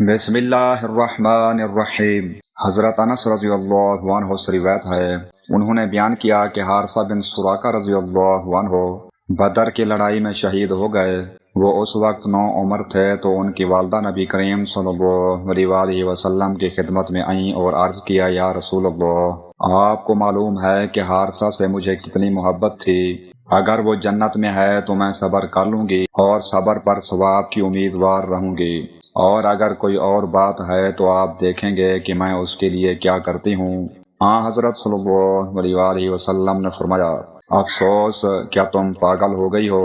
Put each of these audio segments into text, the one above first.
بسم اللہ الرحمن الرحیم۔ حضرت انس رضی اللہ عنہ سے روایت ہے، انہوں نے بیان کیا کہ حارثہ بن سراقہ رضی اللہ عنہ بدر کی لڑائی میں شہید ہو گئے۔ وہ اس وقت 9 عمر تھے تو ان کی والدہ نبی کریم صلی اللہ علیہ وسلم کی خدمت میں آئیں اور عرض کیا، یا رسول اللہ، آپ کو معلوم ہے کہ حارثہ سے مجھے کتنی محبت تھی۔ اگر وہ جنت میں ہے تو میں صبر کر لوں گی اور صبر پر ثواب کی امیدوار رہوں گی، اور اگر کوئی اور بات ہے تو آپ دیکھیں گے کہ میں اس کے لیے کیا کرتی ہوں۔ حضرت صلی اللہ علیہ وسلم نے فرمایا، افسوس، کیا تم پاگل ہو گئی ہو؟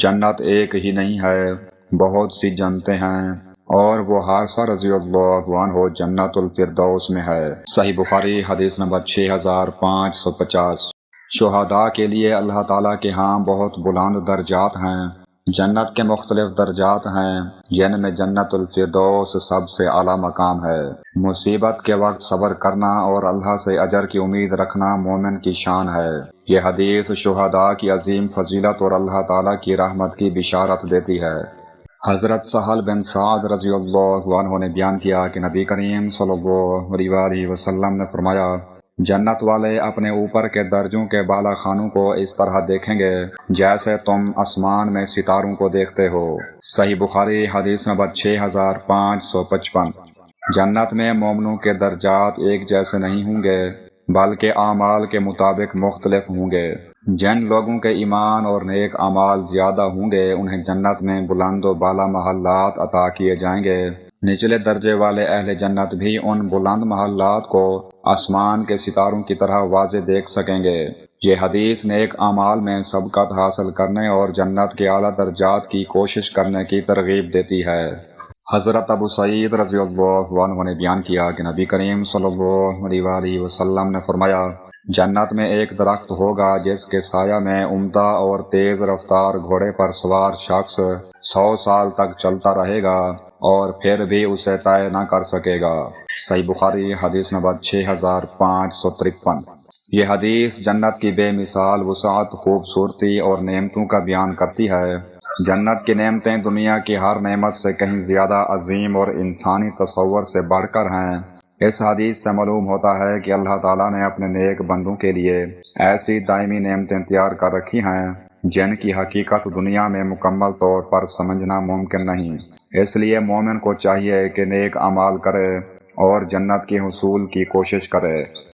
جنت ایک ہی نہیں ہے، بہت سی جنتیں ہیں، اور وہ حارثہ رضی اللہ عنہ جنت الفردوس میں ہے۔ صحیح بخاری حدیث نمبر 6550۔ شہداء کے لیے اللہ تعالیٰ کے ہاں بہت بلند درجات ہیں۔ جنت کے مختلف درجات ہیں، جن میں جنت الفردوس سب سے اعلیٰ مقام ہے۔ مصیبت کے وقت صبر کرنا اور اللہ سے اجر کی امید رکھنا مومن کی شان ہے۔ یہ حدیث شہداء کی عظیم فضیلت اور اللہ تعالیٰ کی رحمت کی بشارت دیتی ہے۔ حضرت سہل بن سعد رضی اللہ عنہ نے بیان کیا کہ نبی کریم صلی اللہ علیہ وسلم نے فرمایا، جنت والے اپنے اوپر کے درجوں کے بالا خانوں کو اس طرح دیکھیں گے جیسے تم آسمان میں ستاروں کو دیکھتے ہو۔ صحیح بخاری حدیث نمبر 6555۔ جنت میں مومنوں کے درجات ایک جیسے نہیں ہوں گے، بلکہ اعمال کے مطابق مختلف ہوں گے۔ جن لوگوں کے ایمان اور نیک اعمال زیادہ ہوں گے انہیں جنت میں بلند و بالا محلات عطا کیے جائیں گے۔ نچلے درجے والے اہل جنت بھی ان بلند محلات کو آسمان کے ستاروں کی طرح واضح دیکھ سکیں گے۔ یہ حدیث نیک اعمال میں سبقت حاصل کرنے اور جنت کے اعلیٰ درجات کی کوشش کرنے کی ترغیب دیتی ہے۔ حضرت ابو سعید رضی اللہ عنہ نے بیان کیا کہ نبی کریم صلی اللہ علیہ وسلم نے فرمایا، جنت میں ایک درخت ہوگا جس کے سایہ میں عمدہ اور تیز رفتار گھوڑے پر سوار شخص 100 سال تک چلتا رہے گا اور پھر بھی اسے طے نہ کر سکے گا۔ صحیح بخاری حدیث نمبر 6553۔ یہ حدیث جنت کی بے مثال وسعت، خوبصورتی اور نعمتوں کا بیان کرتی ہے۔ جنت کی نعمتیں دنیا کی ہر نعمت سے کہیں زیادہ عظیم اور انسانی تصور سے بڑھ کر ہیں۔ اس حدیث سے معلوم ہوتا ہے کہ اللہ تعالیٰ نے اپنے نیک بندوں کے لیے ایسی دائمی نعمتیں تیار کر رکھی ہیں جن کی حقیقت دنیا میں مکمل طور پر سمجھنا ممکن نہیں۔ اس لیے مومن کو چاہیے کہ نیک اعمال کرے اور جنت کے حصول کی کوشش کرے۔